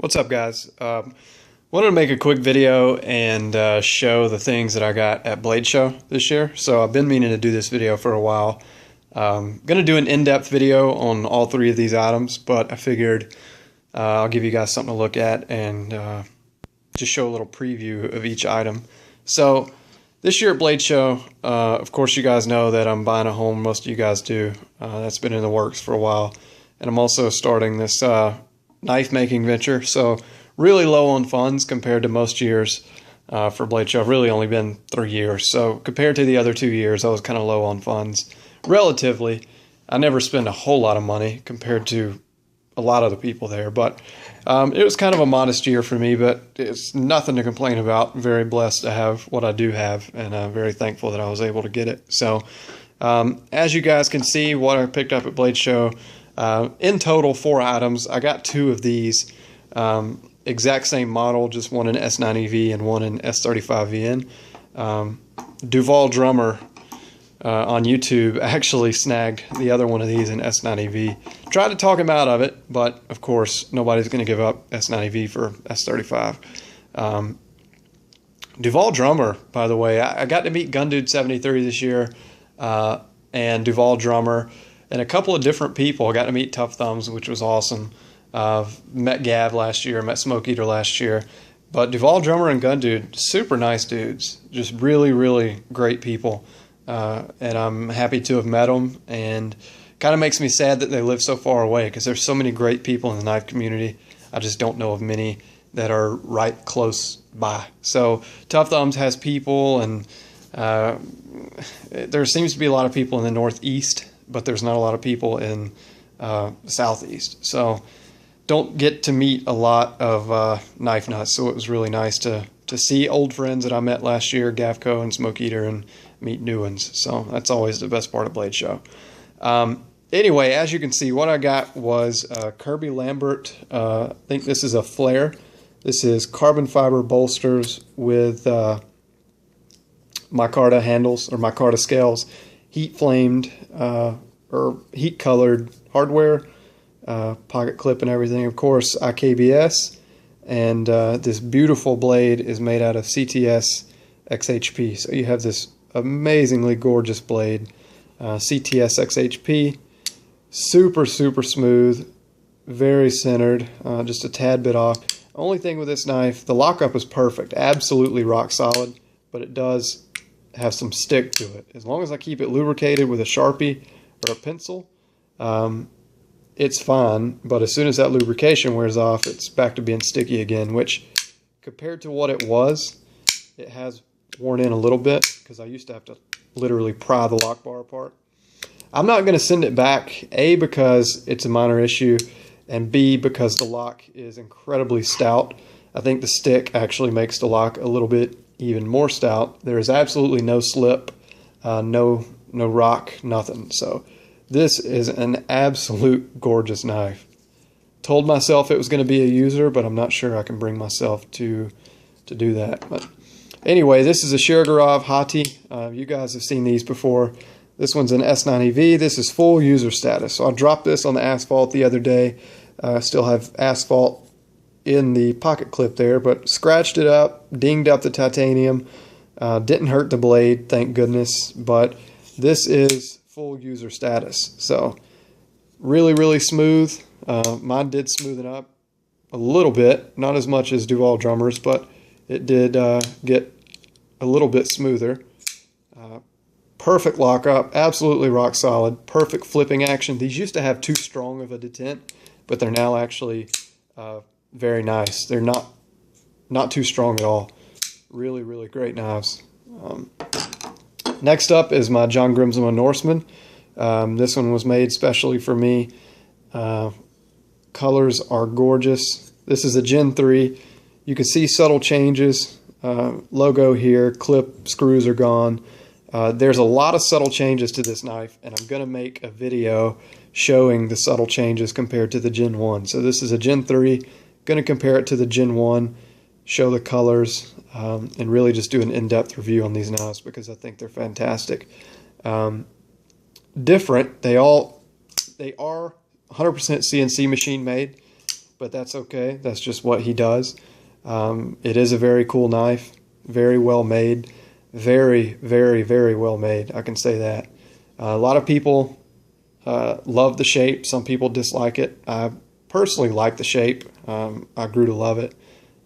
What's up, guys? Wanted to make a quick video and show the things that I got at Blade Show this year. So I've been meaning to do this video for a while. Gonna do an in-depth video on all three of these items, but I figured I'll give you guys something to look at and just show a little preview of each item. So this year at Blade Show, of course you guys know that I'm buying a home. Most of you guys do. That's been in the works for a while. And I'm also starting this knife making venture, so really low on funds compared to most years for Blade Show. I've really only been 3 years, so compared to the other 2 years I was kind of low on funds relatively. I never spend a whole lot of money compared to a lot of the people there, but it was kind of a modest year for me, but it's nothing to complain about. I'm very blessed to have what I do have, and I'm very thankful that I was able to get it. So as you guys can see, what I picked up at Blade Show, in total 4 items. I got 2 of these, exact same model, just one in S90V and one in S35VN. Duval Drummer on YouTube actually snagged the other one of these in S90V. Tried to talk him out of it, but of course nobody's going to give up S90V for S35. Duval Drummer, by the way, I got to meet Gundude73 this year, and Duval Drummer, and a couple of different people. I got to meet Tough Thumbs, which was awesome. Met Gav last year, met Smoke Eater last year. But Duval Drummer and Gundude, super nice dudes. Just really, really great people. And I'm happy to have met them. And kind of makes me sad that they live so far away, because there's so many great people in the knife community. I just don't know of many that are right close by. So Tough Thumbs has people, and there seems to be a lot of people in the Northeast, but there's not a lot of people in Southeast. So don't get to meet a lot of knife nuts. So it was really nice to see old friends that I met last year, Gavco and Smoke Eater, and meet new ones. So that's always the best part of Blade Show. Anyway, as you can see, what I got was Kirby Lambert. I think this is a flare. This is carbon fiber bolsters with micarta handles, or micarta scales, heat flamed or heat colored hardware, pocket clip and everything. Of course, IKBS, and this beautiful blade is made out of CTS XHP. So you have this amazingly gorgeous blade, CTS XHP, super smooth, very centered, just a tad bit off. Only thing with this knife, the lockup is perfect, absolutely rock solid, but it does have some stick to it. As long as I keep it lubricated with a Sharpie or a pencil, it's fine. But as soon as that lubrication wears off, it's back to being sticky again, which compared to what it was, it has worn in a little bit, because I used to have to literally pry the lock bar apart. I'm not going to send it back, A, because it's a minor issue, and B, because the lock is incredibly stout. I think the stick actually makes the lock a little bit even more stout. There is absolutely no slip, no rock, nothing. So this is an absolute gorgeous knife. Told myself it was going to be a user, but I'm not sure I can bring myself to do that. But anyway, this is a Shirogorov Hati. You guys have seen these before. This one's an S90V. This is full user status. So I dropped this on the asphalt the other day. I still have asphalt in the pocket clip there, but scratched it up, dinged up the titanium. Didn't hurt the blade, thank goodness. But this is full user status. So really smooth. Mine did smoothen up a little bit, not as much as Duval Drummer's, but it did get a little bit smoother. Perfect lockup, absolutely rock solid, perfect flipping action. These used to have too strong of a detent, but they're now actually very nice. They're not too strong at all. Really great knives. Next up is my John Grimsmo Norseman. This one was made specially for me. Colors are gorgeous. This is a Gen 3. You can see subtle changes. Logo here, clip screws are gone. There's a lot of subtle changes to this knife, and I'm going to make a video showing the subtle changes compared to the Gen 1. So this is a Gen 3. Going to compare it to the Gen 1, show the colors, and really just do an in-depth review on these knives, because I think they're fantastic. Different. They are 100% CNC machine made. but that's okay. That's just what he does. It is a very cool knife, very well made, very, very, very well made. I can say that. A lot of people love the shape. Some people dislike it. I personally like the shape. I grew to love it.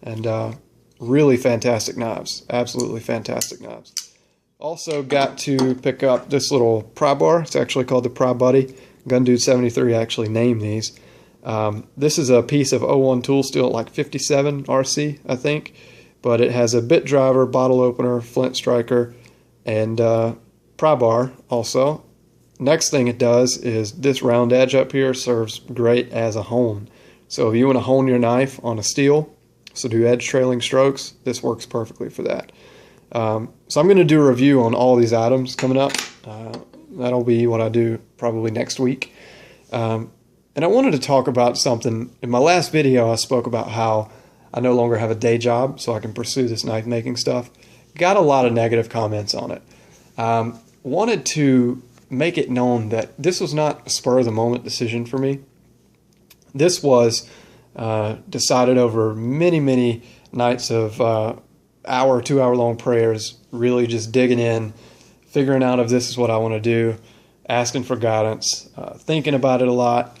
And really fantastic knives. Absolutely fantastic knives. Also got to pick up this little pry bar. It's actually called the Pry Buddy. Gun Dude 73 actually named these. This is a piece of 01 tool steel, like 57 RC, I think. But it has a bit driver, bottle opener, flint striker, and pry bar also. Next thing it does is this round edge up here serves great as a hone. So if you want to hone your knife on a steel, so do edge trailing strokes, this works perfectly for that. So I'm going to do a review on all these items coming up. That'll be what I do probably next week. And I wanted to talk about something. In my last video, I spoke about how I no longer have a day job, so I can pursue this knife making stuff. Got a lot of negative comments on it. Wanted to make it known that this was not a spur of the moment decision for me. This was decided over many, many nights of hour, 2 hour long prayers, really just digging in, figuring out if this is what I want to do, asking for guidance, thinking about it a lot.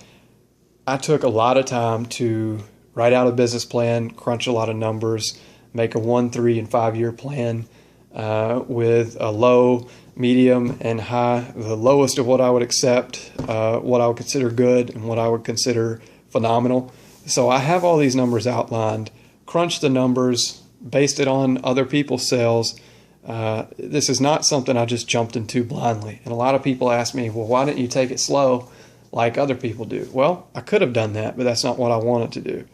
I took a lot of time to write out a business plan, crunch a lot of numbers, make a 1, 3, and 5 year plan with a low, medium, and high. The lowest of what I would accept, what I would consider good, and what I would consider phenomenal. So I have all these numbers outlined, crunched the numbers, based it on other people's sales. This is not something I just jumped into blindly. And a lot of people ask me, well, why didn't you take it slow like other people do? Well, I could have done that, but that's not what I wanted to do.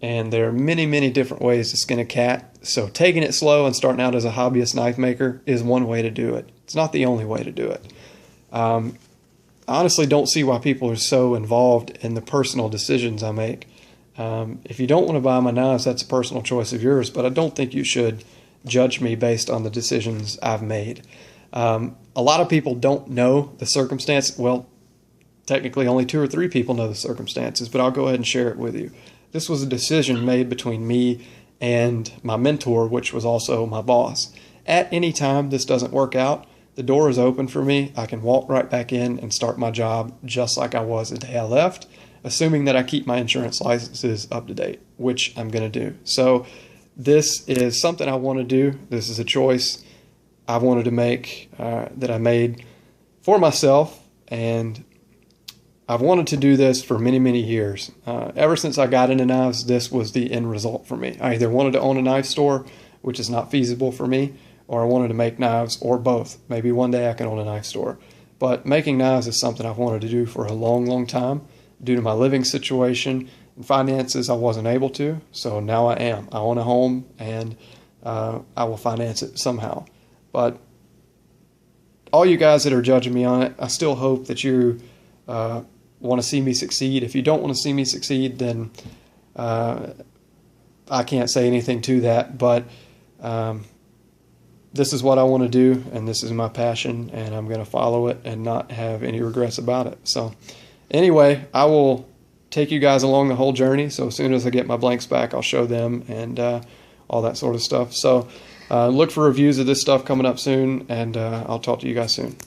And there are many, many different ways to skin a cat. So taking it slow and starting out as a hobbyist knife maker is one way to do it. It's not the only way to do it. I honestly don't see why people are so involved in the personal decisions I make. If you don't want to buy my knives, that's a personal choice of yours, but I don't think you should judge me based on the decisions I've made. A lot of people don't know the circumstance. Well, technically only 2 or 3 people know the circumstances, but I'll go ahead and share it with you. This was a decision made between me and my mentor, which was also my boss. At any time this doesn't work out, the door is open for me. I can walk right back in and start my job just like I was the day I left, assuming that I keep my insurance licenses up to date, which I'm going to do. So this is something I want to do. This is a choice I wanted to make, that I made for myself, and I've wanted to do this for many, many years. Ever since I got into knives, this was the end result for me. I either wanted to own a knife store, which is not feasible for me, or I wanted to make knives, or both. Maybe one day I can own a knife store. But making knives is something I've wanted to do for a long, long time. Due to my living situation and finances, I wasn't able to, so now I am. I own a home, and I will finance it somehow. But all you guys that are judging me on it, I still hope that you want to see me succeed. If you don't want to see me succeed, then I can't say anything to that, but this is what I want to do, and this is my passion, and I'm going to follow it and not have any regrets about it. So anyway, I will take you guys along the whole journey. So as soon as I get my blanks back, I'll show them and all that sort of stuff. So look for reviews of this stuff coming up soon, and I'll talk to you guys soon.